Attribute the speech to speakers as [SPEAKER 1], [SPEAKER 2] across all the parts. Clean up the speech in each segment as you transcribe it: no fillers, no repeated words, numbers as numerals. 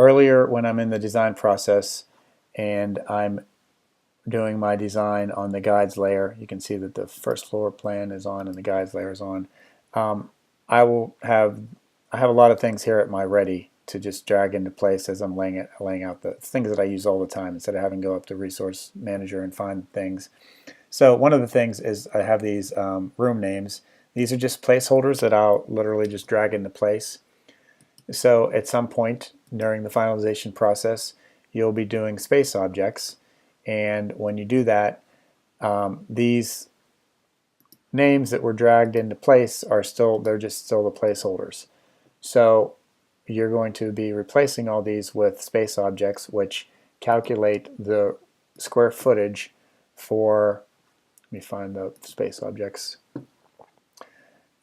[SPEAKER 1] earlier when I'm in the design process and I'm doing my design on the guides layer, you can see that the first floor plan is on and the guides layer is on. I have a lot of things here at my ready to just drag into place as I'm laying out the things that I use all the time instead of having to go up to Resource Manager and find things. So one of the things is I have these room names. These are just placeholders that I'll literally just drag into place. So at some point during the finalization process, you'll be doing space objects, and when you do that, these names that were dragged into place are they're just still the placeholders. So you're going to be replacing all these with space objects, which calculate the square footage for, let me find the space objects.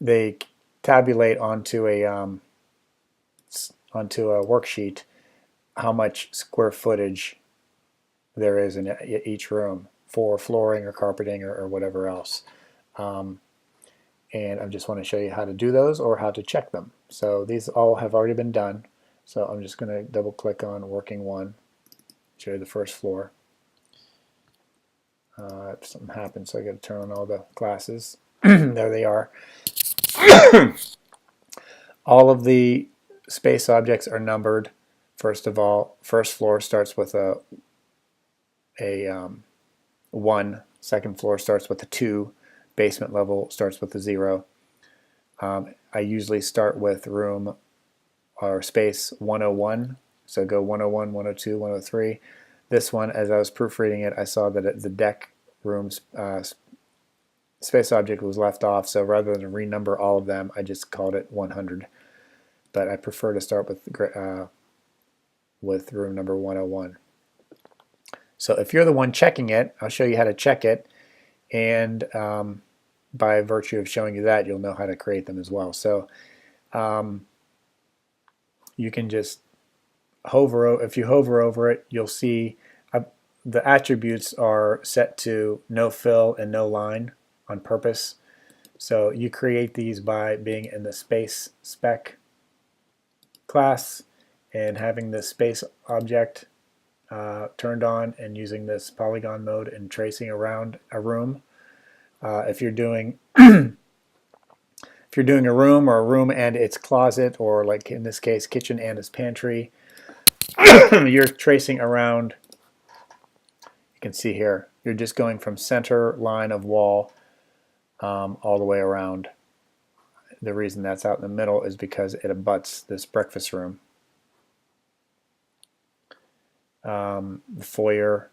[SPEAKER 1] They tabulate onto a worksheet how much square footage there is in each room for flooring or carpeting or whatever else. And I just want to show you how to do those or how to check them. So these all have already been done. So I'm just going to double click on working one, show you the first floor. If something happens, so I got to turn on all the glasses. There they are. All of the space objects are numbered. First of all, first floor starts with a 1, second floor starts with a 2, basement level starts with a 0. I usually start with room or space 101, so go 101, 102, 103. This one, as I was proofreading it, I saw that the deck room's space object was left off, so rather than renumber all of them, I just called it 100. But I prefer to start with room number 101. So if you're the one checking it, I'll show you how to check it, and by virtue of showing you that, you'll know how to create them as well. So you can just if you hover over it, you'll see the attributes are set to no fill and no line on purpose. So you create these by being in the space spec class and having the space object turned on and using this polygon mode and tracing around a room. If you're doing a room or a room and its closet, or like in this case kitchen and its pantry, you're tracing around. You can see here you're just going from center line of wall all the way around. The reason that's out in the middle is because it abuts this breakfast room. The foyer,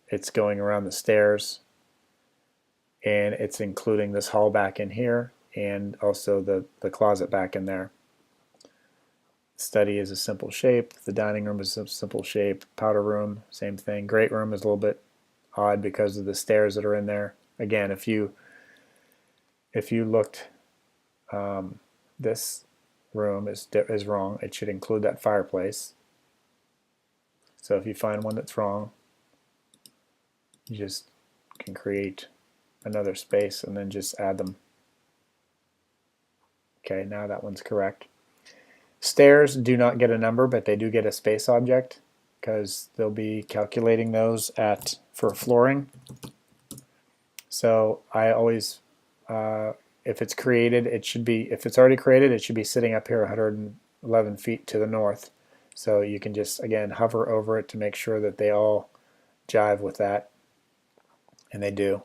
[SPEAKER 1] it's going around the stairs, and it's including this hall back in here and also the closet back in there. Study is a simple shape. The dining room is a simple shape. Powder room, same thing. Great room is a little bit odd because of the stairs that are in there. Again, if you looked, this room is wrong. It should include that fireplace. So if you find one that's wrong, you just can create another space and then just add them. Okay, now that one's correct. Stairs do not get a number, but they do get a space object because they'll be calculating those for flooring. So I always, if it's created, if it's already created, it should be sitting up here 111 feet to the north. So you can just, again, hover over it to make sure that they all jive with that, and they do.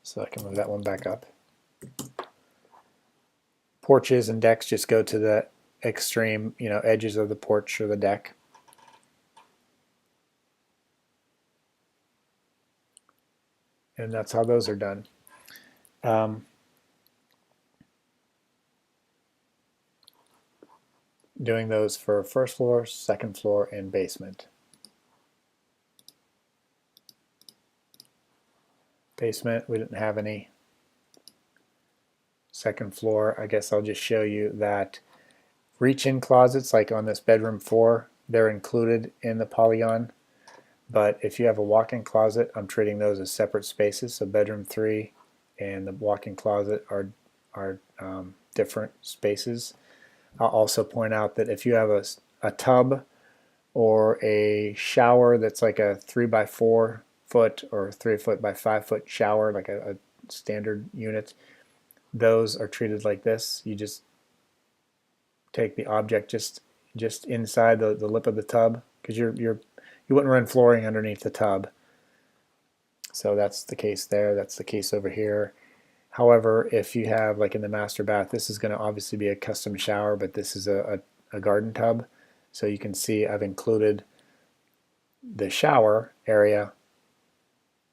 [SPEAKER 1] So I can move that one back up. Porches and decks just go to the extreme, edges of the porch or the deck. And that's how those are done. Doing those for first floor, second floor, and basement. Basement, we didn't have any. Second floor, I guess I'll just show you that reach-in closets, like on this bedroom 4, they're included in the polygon. But if you have a walk-in closet, I'm treating those as separate spaces. So bedroom 3 and the walk-in closet are different spaces. I'll also point out that if you have a tub or a shower that's like a 3 by 4 foot or 3 foot by 5 foot shower, like a standard unit, those are treated like this. You just take the object just inside the lip of the tub, because you wouldn't run flooring underneath the tub. So that's the case there. That's the case over here. However, if you have, like in the master bath, this is going to obviously be a custom shower, but this is a garden tub. So you can see I've included the shower area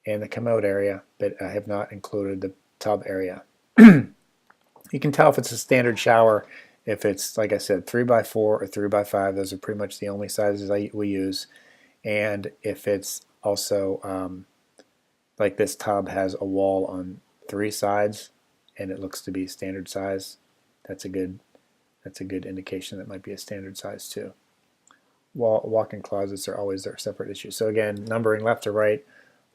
[SPEAKER 1] and the commode area, but I have not included the tub area. You can tell if it's a standard shower if it's, like I said, 3x4 or 3x5. Those are pretty much the only sizes we use. And if it's also like this tub has a wall on 3 sides and it looks to be standard size, that's a good indication that might be a standard size too. Walk-in closets are always their separate issue. So again, numbering left to right,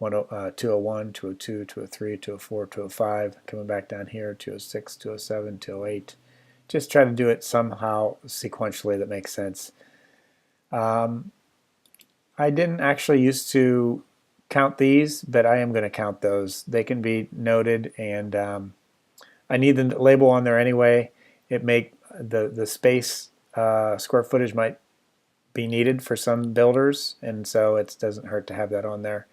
[SPEAKER 1] 201, 202, 203, 204, 205, coming back down here, 206, 207, 208. Just try to do it somehow sequentially that makes sense. I didn't actually used to count these, but I am going to count those. They can be noted, and I need the label on there anyway. It make the space square footage might be needed for some builders, and so it doesn't hurt to have that on there.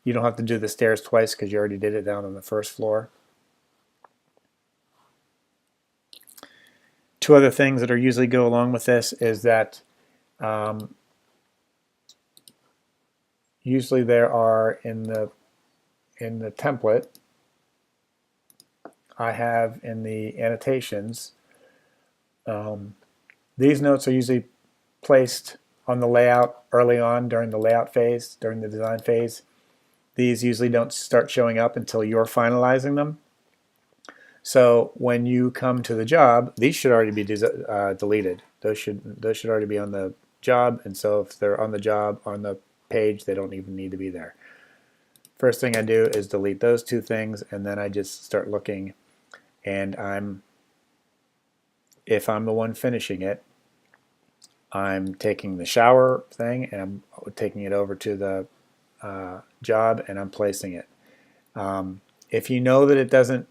[SPEAKER 1] You don't have to do the stairs twice because you already did it down on the first floor. Two other things that are usually go along with this is that usually there are in the template, I have in the annotations, these notes are usually placed on the layout early on during the layout phase, during the design phase. These usually don't start showing up until you're finalizing them. So when you come to the job, these should already be deleted. Those should already be on the job, and so if they're on the job on the page, they don't even need to be there. First thing I do is delete those two things, and then I just start looking, and if I'm the one finishing it, I'm taking the shower thing and I'm taking it over to the job and I'm placing it. If you know that it doesn't,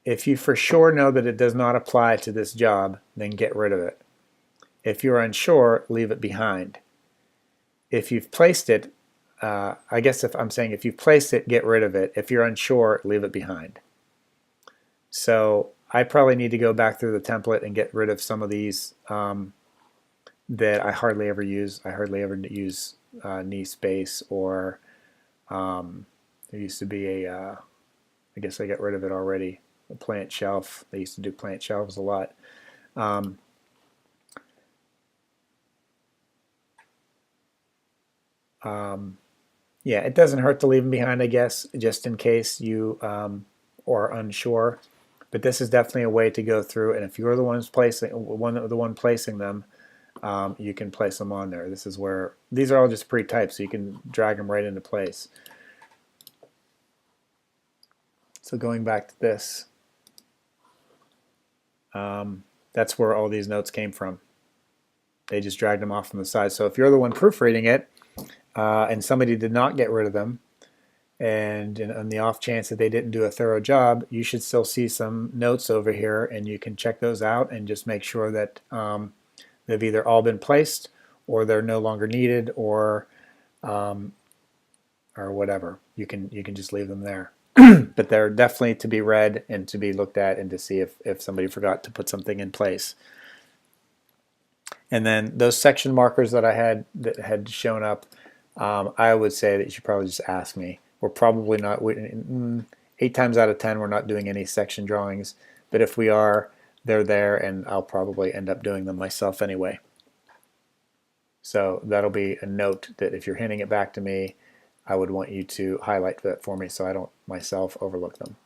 [SPEAKER 1] if you for sure know that it does not apply to this job, then get rid of it. If you're unsure, leave it behind. If you've placed it, I guess if I'm saying if you've placed it, get rid of it. If you're unsure, leave it behind. So I probably need to go back through the template and get rid of some of these that I hardly ever use. I hardly ever use knee space, or there used to be a, I guess I got rid of it already, a plant shelf. They used to do plant shelves a lot. Yeah, it doesn't hurt to leave them behind, I guess, just in case you are unsure. But this is definitely a way to go through, and if you're the one placing them, you can place them on there. This is where these are all just pre-typed, so you can drag them right into place. So going back to this, that's where all these notes came from. They just dragged them off from the side. So if you're the one proofreading it, and somebody did not get rid of them, and on the off chance that they didn't do a thorough job, you should still see some notes over here, and you can check those out and just make sure that they've either all been placed, or they're no longer needed, or whatever. You can just leave them there. But they're definitely to be read and to be looked at and to see if somebody forgot to put something in place. And then those section markers that I had that had shown up, I would say that you should probably just ask me. We're probably not, 8 times out of 10 we're not doing any section drawings, but if we are, they're there, and I'll probably end up doing them myself anyway. So that'll be a note that if you're handing it back to me, I would want you to highlight that for me so I don't myself overlook them.